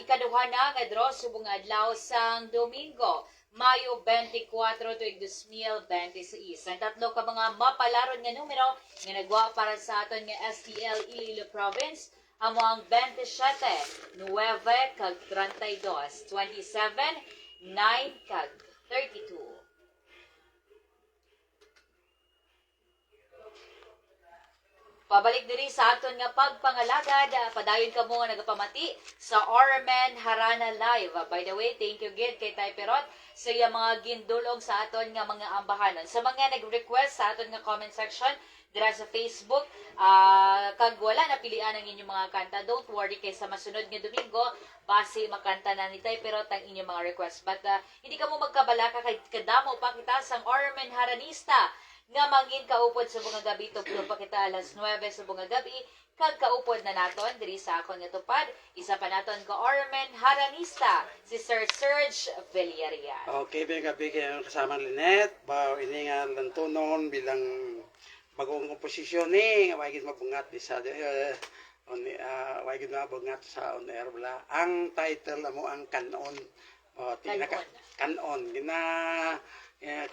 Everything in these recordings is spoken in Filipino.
ikaduha na nga draw subong adlaw sang Domingo, Mayo 24 tuig 2026. Ang tatlo ka mga mapalaron nga numero nga nagwa para sa aton nga STL Iloilo Province amo ang 27, 9 kag 32, 27, 9 kag 32. Pabalik diri sa aton nga pagpangalagad, padayon ka mo nga nagapamati sa Ormen Harana Live. By the way, thank you gid kay Tay Perot sa iya mga gindulog sa aton nga mga ambahanon. Sa mga nag-request sa aton nga comment section dira sa Facebook, kag wala na pilian ang inyong mga kanta, don't worry kay sa masunod nga Domingo, base makanta na ni Tay Perot ang inyong mga request. But hindi ka mo magkabalaka kay kadamo pa kita sang Ormen Haranista nga mangin kaupod sa bunga gabi tugtog pa kita alas 9 sa bunga gabi kag kaupod na naton diri sa akon nga tupad isa pa naton ka Ormen Haranista si Sir Serge Villarreal. Okay, may gabi kayo kasama Lynette, bao ini nga lantunon bilang bagong komposisyon ni nga wagid mabungat sa wagid mabungat sa on air bala. Ang title mo ang Kanon. Kanon gina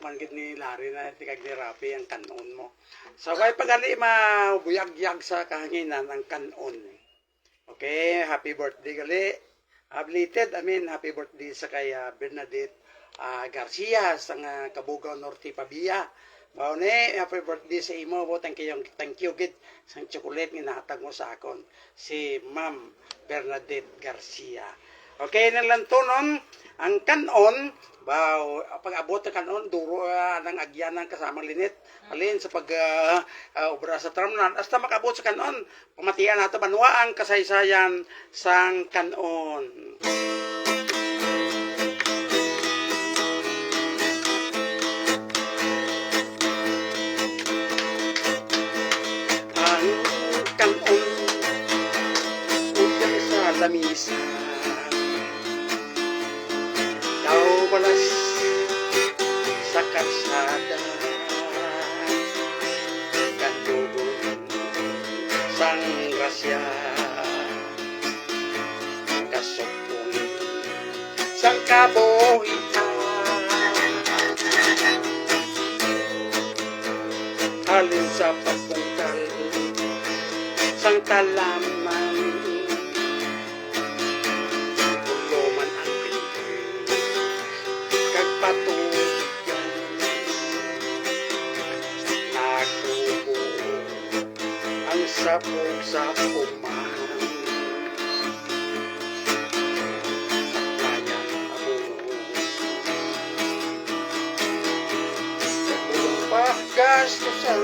man gid ni Larry na tikag ni Rafi ang Kanon mo. So kay pagali mabuyag-yag sa kahanginan ang Kanon. Okay, happy birthday gali. Belated, happy birthday sa kay Bernadette Garcia sa Kabugaw Norte Pabia. Mao ni happy birthday sa imo po, thank you gid sang chocolate nga nahatag mo sa akon si Ma'am Bernadette Garcia. Okay, nalantonon ang Kanon pag-abot ng Kanon duro ng agyanan kasama Lynette alin sa obra sa tramnan hasta makabot sa Kanon pamatian nato banwa ang kasaysayan sang Kanon. Ang Kanon ujang sa lamisa balas sa kalsada kandugon sang grasya kasukon sang kabuhian halin sa pagpungkal sang talaman patugan nakubo ang sapog sa pumahan sakmayan abos sa bulong paggastusan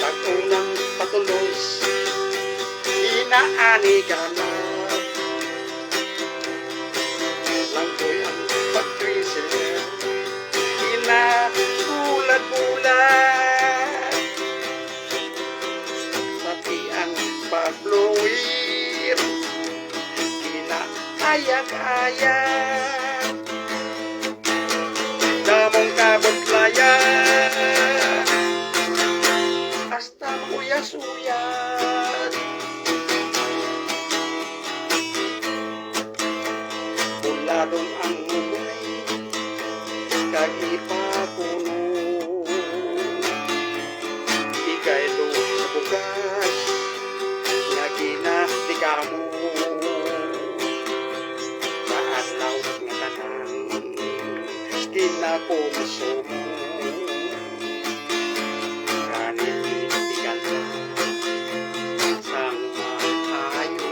tagunang patulos inaanigan bulat-bulat pati ang pagluwir kinaayak-ayak damong kabutlayan hasta makuyas-uyas buladong ang umuwi kag ipapuno ikay do sa bukas nga ginastikamo sa adlaw nga tanan kinakonsumo kanit itigan sang maayo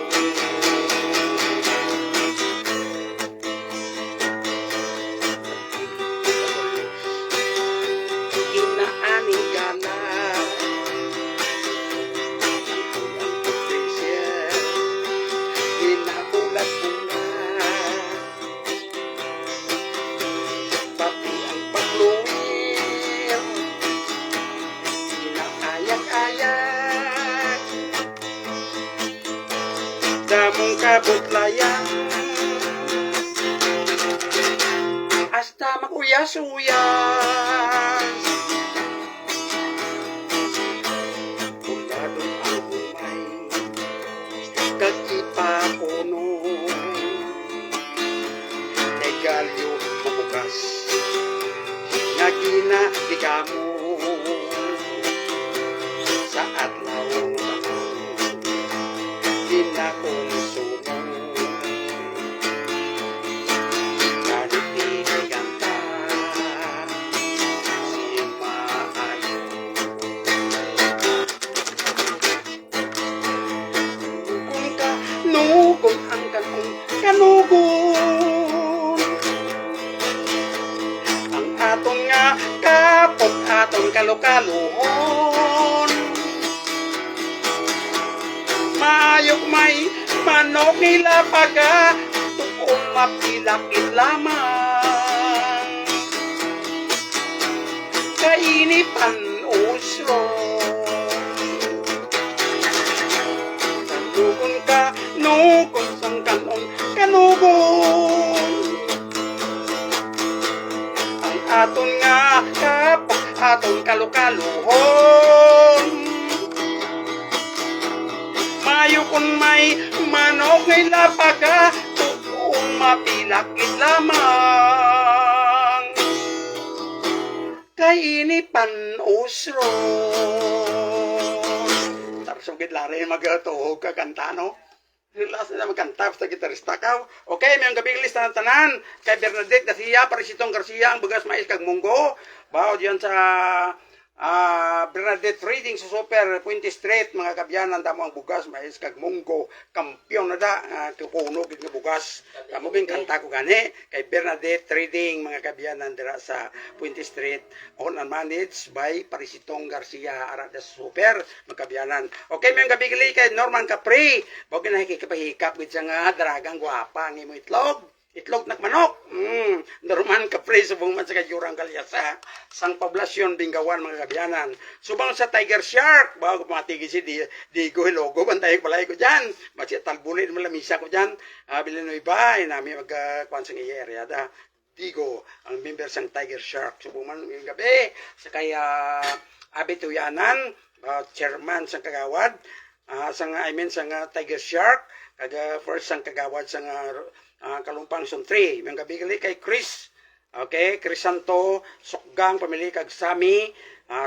damong kabutlayan hasta makuyas-uyas buladong ang umay kanugon. Ang aton nga kapot aton kalukaluhon. Maayok may manok nila paga tukong mapilakit lamang. Kainipan usro. Kanugon ka, nugon sang kanon, kanugon. Ang aton nga kapag aton kalukaluhon. Mayo kung may manok ngay lapaga, tuong mapilakit lamang. Kainipan usro. Tarsong gitlari magatuhog ka kanta, no? Relax na magkanta sa gitarista ka. Okay, may gabing lista ng tanan. Kay Bernadette Garcia, Parisitong Garcia, ang bagas mais kag munggo. Bao diyan sa Bernadette Reading sa Super Puente Street, mga kabyanan, damo ang bugas, mais kag munggo, kampyon na da, kukuno gid nga bugas. Kamo ging kanta ko gani kay Bernadette Reading, mga kabyanan, dira sa Puente Street, owned and managed by Parisitong Garcia, ara sa Super, mga kabyanan. Okay, may gabi kay Norman Capri, bago nakikipahikap gid sa nga dragang gwapa ang imo itlog. Itlog na manok. Norman Capri, subong man sa kajurang kalyasa. Sang poblasyon, Bingawan, mga kabyanan. Subang sa Tiger Shark. Bago matigil si Digo Hilogo, bantay balay ko dyan. Masya talbulin, malamisa ko dyan. Villanueva, namin magkakuan sa iya area. Digo, ang member sang Tiger Shark. Subong man yung gabi. Sa kaya Abituyanan, chairman sang kagawad. Sang Tiger Shark. Kaga first sang kagawad sang Kalumpang Zone 3. May gabi kay Chris. Okay, Chris Santo, Sokgang, pamili kag Sami,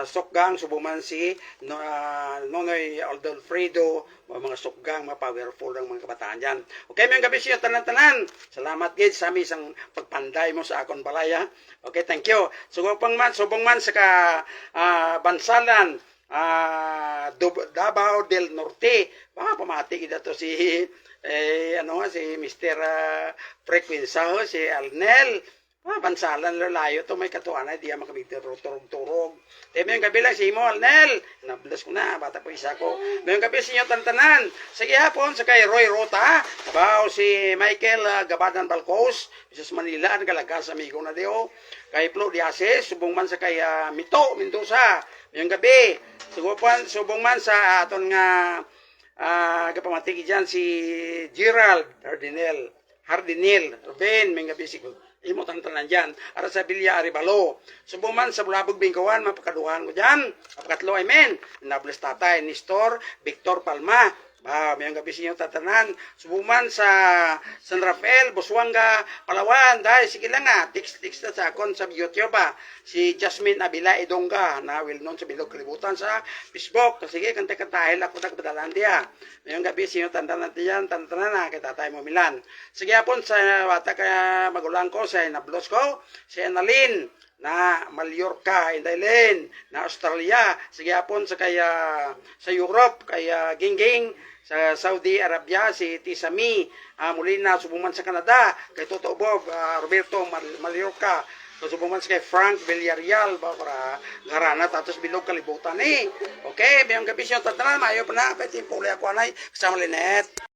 Sokgang, subuman si Nonoy Aldolfredo, mga Sokgang, mga powerful ang mga kabataan dyan. Okay, may gabi siya tanan-tanan. Salamat gid Sami isang pagpanday mo sa akon balaya. Okay, thank you. Subong man sa Bansalan, Davao del Norte. Pamati gid to si si Mr. Frequenza, si Alnel. Bansalan lalayo to may katuanay, di makamig turog-turog. May gabi lang si Imo, Alnel. Nabless ko na, bata po isa ko. May gabi si inyo tantanan. Sige hapon, sa kay Roy Rota, bao si Michael Gabadan Balcos, Mrs. Manila, ang galagas, amigo na diyo. Kay Flo Diases, subong man sa kay Mito, Mendoza. May gabi, subong man sa aton nga kapamatiki dyan si Gerald Hardinel Ruben, may gabi si imo tantanan dyan. Ara sa Villa Aribalo. Subuman sa Bulabog Bingkawan, mapakaduhan ko dyan. Mapakatlo, amen. Nables tatay, Nestor, Victor Palma. May gabi sa inyo tatanan. Subuman sa San Rafael, Busuanga, Palawan. Dahil sige lang text na sa akon sa YouTube si Jasmine Abila Idongga na well known sa Bilog Kalibutan sa Facebook. Sige, kanta-kantahil ako na kabadalan diya. May gabi sa inyo tatanan diyan, tatanan kay Tatay mo Milan. Sige hapon sa wata ka magulang ko, sa Nablos ko, si Annalyn na Mallorca, Indailen, na Australia. Sige hapon sa sa Europe, kaya Gingging, sa Saudi Arabia, si Tisami, muli na subuman sa Canada, kay Toto Bob, Roberto Mallorca, subuman sa kay Frank Villarreal, para garana, tatos Bilog Kalibutan Okay, may gabi siya tatanan, mayo pa na, pwede puli ako anay, kasama Linet.